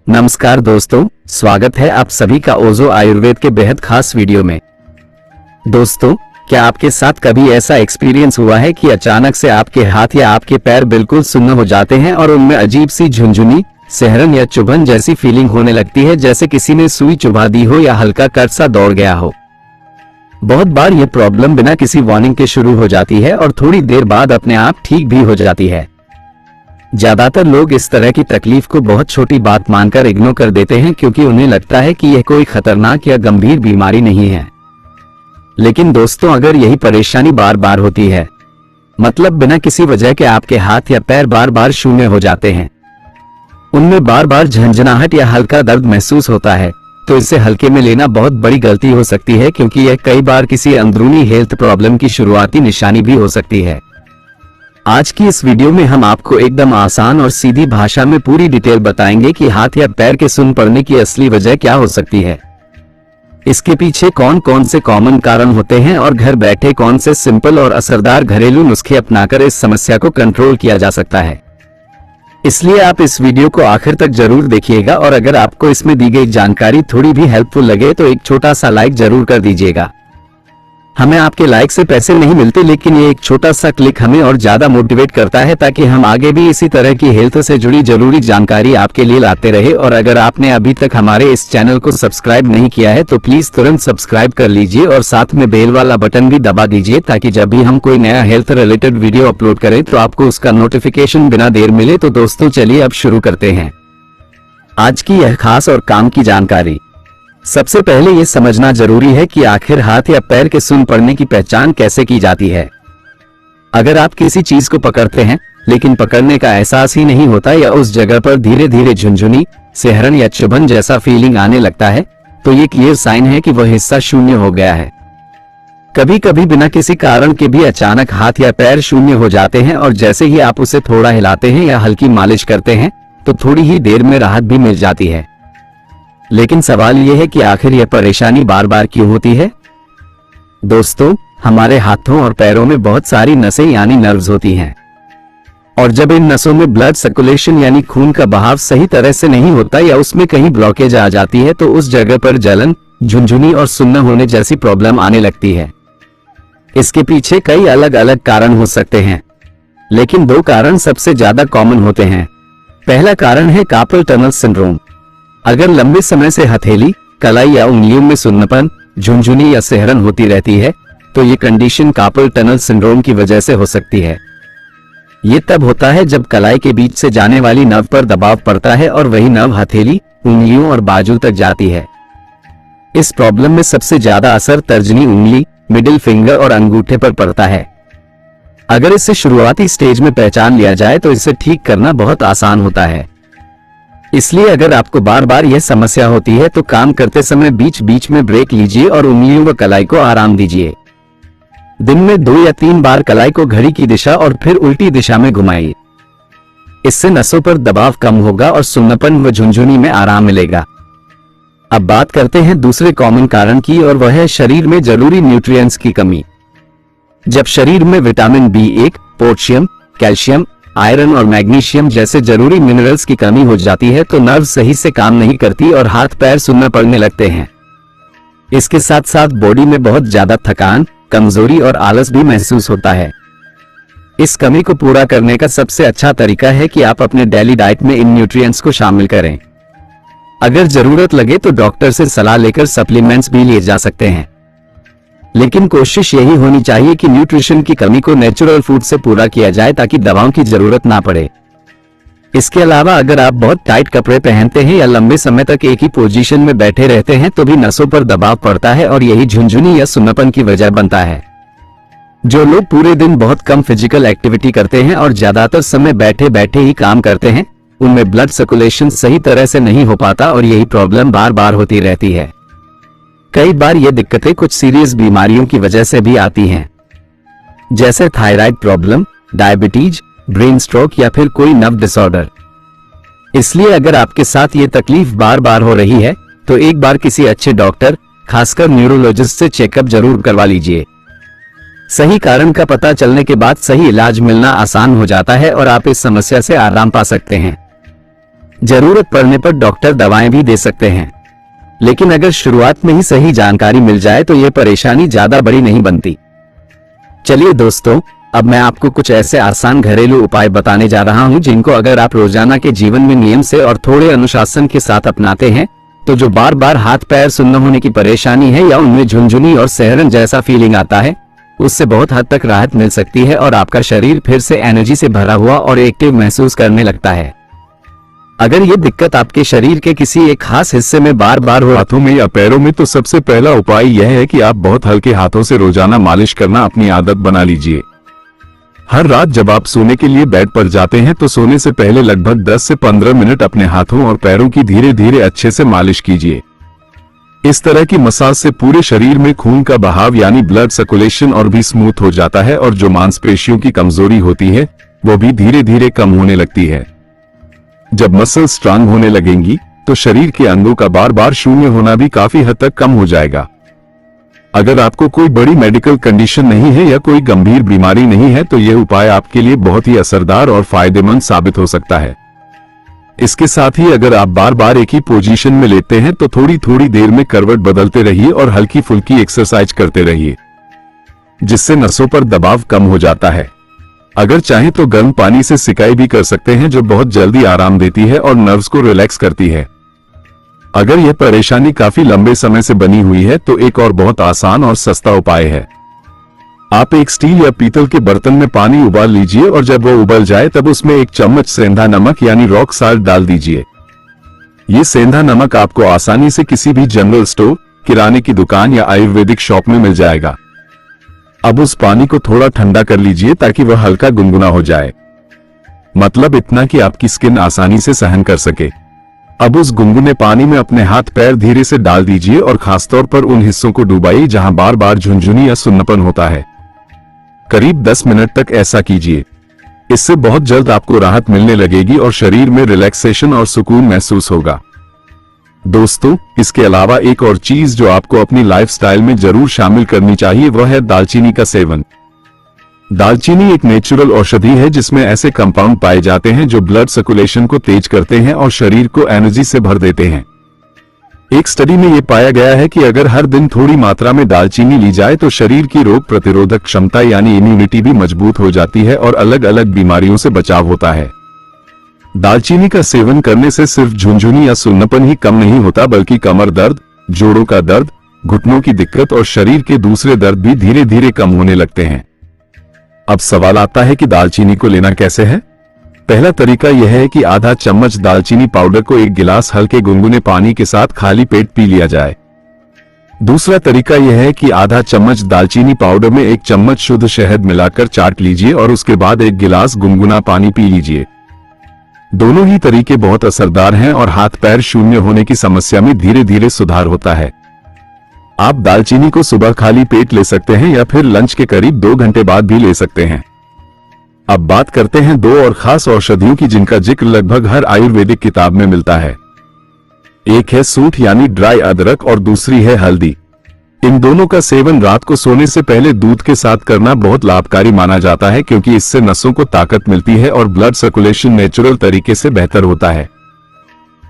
नमस्कार दोस्तों, स्वागत है आप सभी का ओजो आयुर्वेद के बेहद खास वीडियो में। दोस्तों, क्या आपके साथ कभी ऐसा एक्सपीरियंस हुआ है कि अचानक से आपके हाथ या आपके पैर बिल्कुल सुन्न हो जाते हैं और उनमें अजीब सी झुनझुनी, सहरन या चुभन जैसी फीलिंग होने लगती है, जैसे किसी ने सुई चुभा दी हो या हल्का कर्ज सा दौड़ गया हो। बहुत बार ये प्रॉब्लम बिना किसी वार्निंग के शुरू हो जाती है और थोड़ी देर बाद अपने आप ठीक भी हो जाती है। ज्यादातर लोग इस तरह की तकलीफ को बहुत छोटी बात मानकर इग्नोर कर देते हैं, क्योंकि उन्हें लगता है कि यह कोई खतरनाक या गंभीर बीमारी नहीं है। लेकिन दोस्तों, अगर यही परेशानी बार बार होती है, मतलब बिना किसी वजह के आपके हाथ या पैर बार बार शून्य हो जाते हैं, उनमें बार बार झंझनाहट या हल्का दर्द महसूस होता है, तो इसे हल्के में लेना बहुत बड़ी गलती हो सकती है, क्योंकि यह कई बार किसी अंदरूनी हेल्थ प्रॉब्लम की शुरुआती निशानी भी हो सकती है। आज की इस वीडियो में हम आपको एकदम आसान और सीधी भाषा में पूरी डिटेल बताएंगे कि हाथ या पैर के सुन्न पड़ने की असली वजह क्या हो सकती है, इसके पीछे कौन कौन से कॉमन कारण होते हैं और घर बैठे कौन से सिंपल और असरदार घरेलू नुस्खे अपनाकर इस समस्या को कंट्रोल किया जा सकता है। इसलिए आप इस वीडियो को आखिर तक जरूर देखिएगा, और अगर आपको इसमें दी गई जानकारी थोड़ी भी हेल्पफुल लगे तो एक छोटा सा लाइक जरूर कर दीजिएगा। हमें आपके लाइक से पैसे नहीं मिलते, लेकिन ये एक छोटा सा क्लिक हमें और ज्यादा मोटिवेट करता है, ताकि हम आगे भी इसी तरह की हेल्थ से जुड़ी जरूरी जानकारी आपके लिए लाते रहे। और अगर आपने अभी तक हमारे इस चैनल को सब्सक्राइब नहीं किया है तो प्लीज तुरंत सब्सक्राइब कर लीजिए और साथ में बेल वाला बटन भी दबा दीजिए, ताकि जब भी हम कोई नया हेल्थ रिलेटेड वीडियो अपलोड करें तो आपको उसका नोटिफिकेशन बिना देर मिले। तो दोस्तों, चलिए अब शुरू करते हैं आज की यह खास और काम की जानकारी। सबसे पहले ये समझना जरूरी है कि आखिर हाथ या पैर के सुन्न पड़ने की पहचान कैसे की जाती है। अगर आप किसी चीज को पकड़ते हैं लेकिन पकड़ने का एहसास ही नहीं होता, या उस जगह पर धीरे धीरे झुनझुनी, सहरन या चुभन जैसा फीलिंग आने लगता है, तो ये क्लियर साइन है कि वह हिस्सा शून्य हो गया है। कभी कभी बिना किसी कारण के भी अचानक हाथ या पैर शून्य हो जाते हैं, और जैसे ही आप उसे थोड़ा हिलाते हैं या हल्की मालिश करते हैं तो थोड़ी ही देर में राहत भी मिल जाती है। लेकिन सवाल यह है कि आखिर यह परेशानी बार बार क्यों होती है। दोस्तों, हमारे हाथों और पैरों में बहुत सारी नसें यानी नर्व्स होती हैं, और जब इन नसों में ब्लड सर्कुलेशन यानी खून का बहाव सही तरह से नहीं होता या उसमें कहीं ब्लॉकेज आ जाती है, तो उस जगह पर जलन, झुनझुनी और सुन्न होने जैसी प्रॉब्लम आने लगती है। इसके पीछे कई अलग अलग कारण हो सकते हैं, लेकिन दो कारण सबसे ज्यादा कॉमन होते हैं। पहला कारण है कार्पल टनल सिंड्रोम। अगर लंबे समय से हथेली, कलाई या उंगलियों में सुन्नपन, झुनझुनी या सहरन होती रहती है, तो ये कंडीशन कार्पल टनल सिंड्रोम की वजह से हो सकती है। ये तब होता है जब कलाई के बीच से जाने वाली नर्व पर दबाव पड़ता है और वही नर्व हथेली, उंगलियों और बाजू तक जाती है। इस प्रॉब्लम में सबसे ज्यादा असर तर्जनी उंगली, मिडिल फिंगर और अंगूठे पर पड़ता है। अगर इसे शुरुआती स्टेज में पहचान लिया जाए तो इसे ठीक करना बहुत आसान होता है। इसलिए अगर आपको बार बार यह समस्या होती है तो काम करते समय बीच बीच में ब्रेक लीजिए और उंगलियों व कलाई को आराम दीजिए। दिन में 2 या 3 बार कलाई को घड़ी की दिशा और फिर उल्टी दिशा में घुमाइए। इससे नसों पर दबाव कम होगा और सुन्नपन व झुनझुनी में आराम मिलेगा। अब बात करते हैं दूसरे कॉमन कारण की, और वह है शरीर में जरूरी न्यूट्रिएंट्स की कमी। जब शरीर में vitamin B1, potassium, calcium, iron और मैग्नीशियम जैसे जरूरी मिनरल्स की कमी हो जाती है, तो नर्व सही से काम नहीं करती और हाथ पैर सुन्न पड़ने लगते हैं। इसके साथ साथ बॉडी में बहुत ज्यादा थकान, कमजोरी और आलस भी महसूस होता है। इस कमी को पूरा करने का सबसे अच्छा तरीका है कि आप अपने डेली डाइट में इन न्यूट्रिएंट्स को शामिल करें। अगर जरूरत लगे तो डॉक्टर से सलाह लेकर सप्लीमेंट्स भी लिए जा सकते हैं, लेकिन कोशिश यही होनी चाहिए कि न्यूट्रिशन की कमी को नेचुरल फूड से पूरा किया जाए, ताकि दवाओं की जरूरत ना पड़े। इसके अलावा अगर आप बहुत टाइट कपड़े पहनते हैं या लंबे समय तक एक ही पोजीशन में बैठे रहते हैं तो भी नसों पर दबाव पड़ता है, और यही झुनझुनी या सुन्नपन की वजह बनता है। जो लोग पूरे दिन बहुत कम फिजिकल एक्टिविटी करते हैं और ज्यादातर समय बैठे बैठे ही काम करते हैं, उनमें ब्लड सर्कुलेशन सही तरह से नहीं हो पाता, और यही प्रॉब्लम बार बार होती रहती है। कई बार ये दिक्कतें कुछ सीरियस बीमारियों की वजह से भी आती हैं, जैसे thyroid problem, diabetes, brain stroke या फिर कोई नर्व डिसऑर्डर। इसलिए अगर आपके साथ ये तकलीफ बार बार हो रही है तो एक बार किसी अच्छे डॉक्टर, खासकर न्यूरोलॉजिस्ट से चेकअप जरूर करवा लीजिए। सही कारण का पता चलने के बाद सही इलाज मिलना आसान हो जाता है और आप इस समस्या से आराम पा सकते हैं। जरूरत पड़ने पर डॉक्टर दवाएं भी दे सकते हैं, लेकिन अगर शुरुआत में ही सही जानकारी मिल जाए तो ये परेशानी ज्यादा बड़ी नहीं बनती। चलिए दोस्तों, अब मैं आपको कुछ ऐसे आसान घरेलू उपाय बताने जा रहा हूं जिनको अगर आप रोजाना के जीवन में नियम से और थोड़े अनुशासन के साथ अपनाते हैं तो जो बार बार हाथ पैर सुन्न होने की परेशानी है या उनमें झुनझुनी और सहरन जैसा फीलिंग आता है, उससे बहुत हद तक राहत मिल सकती है और आपका शरीर फिर से एनर्जी से भरा हुआ और एक्टिव महसूस करने लगता है। अगर ये दिक्कत आपके शरीर के किसी एक खास हिस्से में बार बार हो, हाथों में या पैरों में, तो सबसे पहला उपाय यह है कि आप बहुत हल्के हाथों से रोजाना मालिश करना अपनी आदत बना लीजिए। हर रात जब आप सोने के लिए बेड पर जाते हैं तो सोने से पहले लगभग 10 से 15 मिनट अपने हाथों और पैरों की धीरे धीरे अच्छे से मालिश कीजिए। इस तरह की मसाज से पूरे शरीर में खून का बहाव यानी ब्लड सर्कुलेशन और भी स्मूथ हो जाता है और जो मांसपेशियों की कमजोरी होती है वो भी धीरे धीरे कम होने लगती है। जब मसल स्ट्रांग होने लगेंगी तो शरीर के अंगों का बार बार शून्य होना भी काफी हद तक कम हो जाएगा। अगर आपको कोई बड़ी मेडिकल कंडीशन नहीं है या कोई गंभीर बीमारी नहीं है तो यह उपाय आपके लिए बहुत ही असरदार और फायदेमंद साबित हो सकता है। इसके साथ ही अगर आप बार बार एक ही पोजीशन में लेटे हैं तो थोड़ी थोड़ी देर में करवट बदलते रहिए और हल्की फुल्की एक्सरसाइज करते रहिए, जिससे नसों पर दबाव कम हो जाता है। अगर चाहें तो गर्म पानी से सिकाई भी कर सकते हैं जो बहुत जल्दी आराम देती है और नर्व्स को रिलैक्स करती है। अगर यह परेशानी काफी लंबे समय से बनी हुई है तो एक और बहुत आसान और सस्ता उपाय है। आप एक स्टील या पीतल के बर्तन में पानी उबाल लीजिए और जब वो उबल जाए तब उसमें 1 चम्मच सेंधा नमक यानी रॉक साल्ट डाल दीजिए। ये सेंधा नमक आपको आसानी से किसी भी जनरल स्टोर, किराने की दुकान या आयुर्वेदिक शॉप में मिल जाएगा। अब उस पानी को थोड़ा ठंडा कर लीजिए ताकि वह हल्का गुनगुना हो जाए, मतलब इतना कि आपकी स्किन आसानी से सहन कर सके। अब उस गुनगुने पानी में अपने हाथ पैर धीरे से डाल दीजिए और खासतौर पर उन हिस्सों को डुबाइए जहां बार बार झुनझुनी या सुन्नपन होता है। करीब 10 मिनट तक ऐसा कीजिए। इससे बहुत जल्द आपको राहत मिलने लगेगी और शरीर में रिलैक्सेशन और सुकून महसूस होगा। दोस्तों, इसके अलावा एक और चीज जो आपको अपनी लाइफस्टाइल में जरूर शामिल करनी चाहिए वह है दालचीनी का सेवन। दालचीनी एक नेचुरल औषधि है जिसमें ऐसे कंपाउंड पाए जाते हैं जो ब्लड सर्कुलेशन को तेज करते हैं और शरीर को एनर्जी से भर देते हैं। एक स्टडी में यह पाया गया है कि अगर हर दिन थोड़ी मात्रा में दालचीनी ली जाए तो शरीर की रोग प्रतिरोधक क्षमता यानी इम्यूनिटी भी मजबूत हो जाती है और अलग अलग बीमारियों से बचाव होता है। दालचीनी का सेवन करने से सिर्फ झुनझुनी या सुन्नपन ही कम नहीं होता बल्कि कमर दर्द, जोड़ों का दर्द, घुटनों की दिक्कत और शरीर के दूसरे दर्द भी धीरे धीरे कम होने लगते हैं। अब सवाल आता है कि दालचीनी को लेना कैसे है। पहला तरीका यह है कि आधा चम्मच दालचीनी पाउडर को 1 गिलास हल्के गुनगुने पानी के साथ खाली पेट पी लिया जाए। दूसरा तरीका यह है कि आधा चम्मच दालचीनी पाउडर में 1 चम्मच शुद्ध शहद मिलाकर चाट लीजिए और उसके बाद 1 गिलास गुनगुना पानी पी लीजिए। दोनों ही तरीके बहुत असरदार हैं और हाथ पैर शून्य होने की समस्या में धीरे धीरे सुधार होता है। आप दालचीनी को सुबह खाली पेट ले सकते हैं या फिर लंच के करीब 2 घंटे बाद भी ले सकते हैं। अब बात करते हैं 2 और खास औषधियों की जिनका जिक्र लगभग हर आयुर्वेदिक किताब में मिलता है। एक है सूंठ यानी ड्राई अदरक और दूसरी है हल्दी। इन दोनों का सेवन रात को सोने से पहले दूध के साथ करना बहुत लाभकारी माना जाता है क्योंकि इससे नसों को ताकत मिलती है और ब्लड सर्कुलेशन नेचुरल तरीके से बेहतर होता है।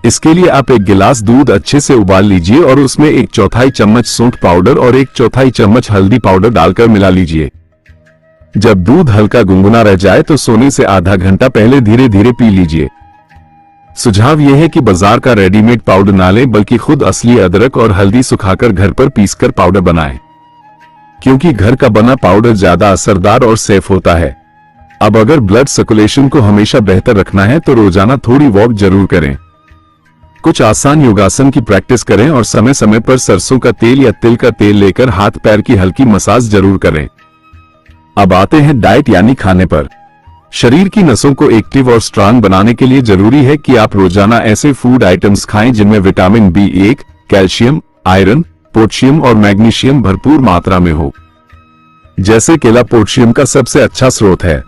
इसके लिए आप 1 गिलास दूध अच्छे से उबाल लीजिए और उसमें 1/4 चम्मच सूंठ पाउडर और 1/4 चम्मच हल्दी पाउडर डालकर मिला लीजिए। जब दूध हल्का गुनगुना रह जाए तो सोने से आधा घंटा पहले धीरे धीरे पी लीजिए। सुझाव यह है कि बाजार का रेडीमेड पाउडर ना लें बल्कि खुद असली अदरक और हल्दी सुखाकर घर पर पीसकर पाउडर बनाएं, क्योंकि घर का बना पाउडर ज्यादा असरदार और सेफ होता है। अब अगर ब्लड सर्कुलेशन को हमेशा बेहतर रखना है तो रोजाना थोड़ी वॉक जरूर करें, कुछ आसान योगासन की प्रैक्टिस करें और समय समय पर सरसों का तेल या तिल का तेल लेकर हाथ पैर की हल्की मसाज जरूर करें। अब आते हैं डाइट यानी खाने पर। शरीर की नसों को एक्टिव और स्ट्रांग बनाने के लिए जरूरी है कि आप रोजाना ऐसे फूड आइटम्स खाएं जिनमें vitamin B1, calcium, iron, potassium और मैग्नीशियम भरपूर मात्रा में हो। जैसे केला पोटेशियम का सबसे अच्छा स्रोत है।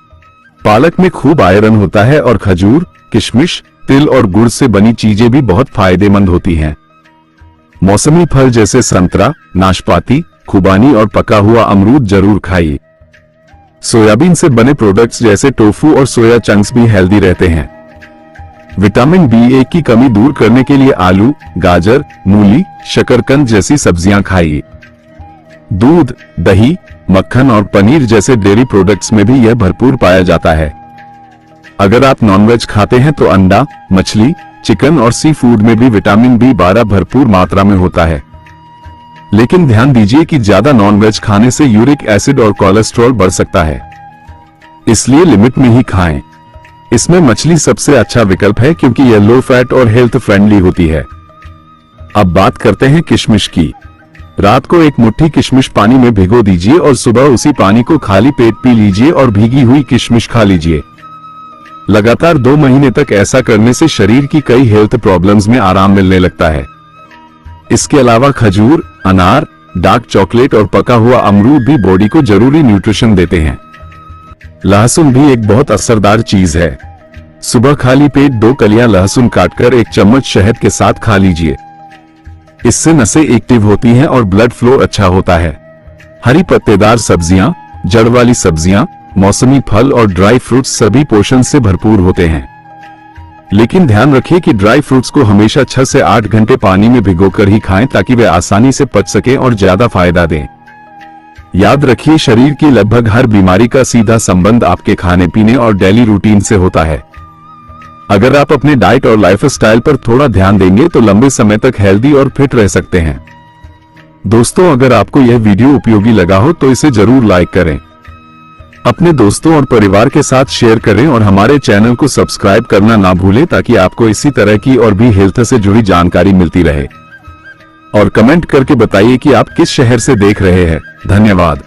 पालक में खूब आयरन होता है और खजूर, किशमिश, तिल और गुड़ से बनी चीजें भी बहुत फायदेमंद होती हैं। मौसमी फल जैसे संतरा, नाशपाती, खुबानी और पका हुआ अमरूद जरूर खाइए। सोयाबीन से बने प्रोडक्ट्स जैसे टोफू और सोया चंक्स भी हेल्दी रहते हैं। विटामिन B1 की कमी दूर करने के लिए आलू, गाजर, मूली, शकरकंद जैसी सब्जियां खाइए। दूध, दही, मक्खन और पनीर जैसे डेयरी प्रोडक्ट्स में भी यह भरपूर पाया जाता है। अगर आप नॉनवेज खाते हैं तो अंडा, मछली, चिकन और सी फूड में भी विटामिन B12 भरपूर मात्रा में होता है। लेकिन ध्यान दीजिए कि ज्यादा नॉनवेज खाने से यूरिक एसिड और कोलेस्ट्रॉल बढ़ सकता है, इसलिए लिमिट में ही खाएं। इसमें मछली सबसे अच्छा विकल्प है क्योंकि यह लो फैट और हेल्थ फ्रेंडली होती है। अब बात करते हैं किशमिश की। रात को एक मुट्ठी किशमिश पानी में भिगो दीजिए और सुबह उसी पानी को खाली पेट पी लीजिए और भीगी हुई किशमिश खा लीजिए। लगातार 2 महीने तक ऐसा करने से शरीर की कई हेल्थ प्रॉब्लम्स में आराम मिलने लगता है। इसके अलावा खजूर, अनार, डार्क चॉकलेट और पका हुआ अमरूद भी बॉडी को जरूरी न्यूट्रिशन देते हैं। लहसुन भी एक बहुत असरदार चीज है। सुबह खाली पेट 2 कलियां लहसुन काटकर 1 चम्मच शहद के साथ खा लीजिए। इससे नसें एक्टिव होती हैं और ब्लड फ्लो अच्छा होता है। हरी पत्तेदार सब्जियां, जड़ वाली सब्जियां, मौसमी फल और ड्राई फ्रूट्स सभी पोषण से भरपूर होते हैं। लेकिन ध्यान रखिए कि ड्राई फ्रूट्स को हमेशा 6 से 8 घंटे पानी में भिगोकर ही खाएं ताकि वे आसानी से पच सकें और ज्यादा फायदा दें। याद रखिए, शरीर की लगभग हर बीमारी का सीधा संबंध आपके खाने पीने और डेली रूटीन से होता है। अगर आप अपने डाइट और लाइफस्टाइल पर थोड़ा ध्यान देंगे तो लंबे समय तक हेल्दी और फिट रह सकते हैं। दोस्तों, अगर आपको यह वीडियो उपयोगी लगा हो तो इसे जरूर लाइक करें, अपने दोस्तों और परिवार के साथ शेयर करें और हमारे चैनल को सब्सक्राइब करना ना भूलें ताकि आपको इसी तरह की और भी हेल्थ से जुड़ी जानकारी मिलती रहे। और कमेंट करके बताइए कि आप किस शहर से देख रहे हैं। धन्यवाद।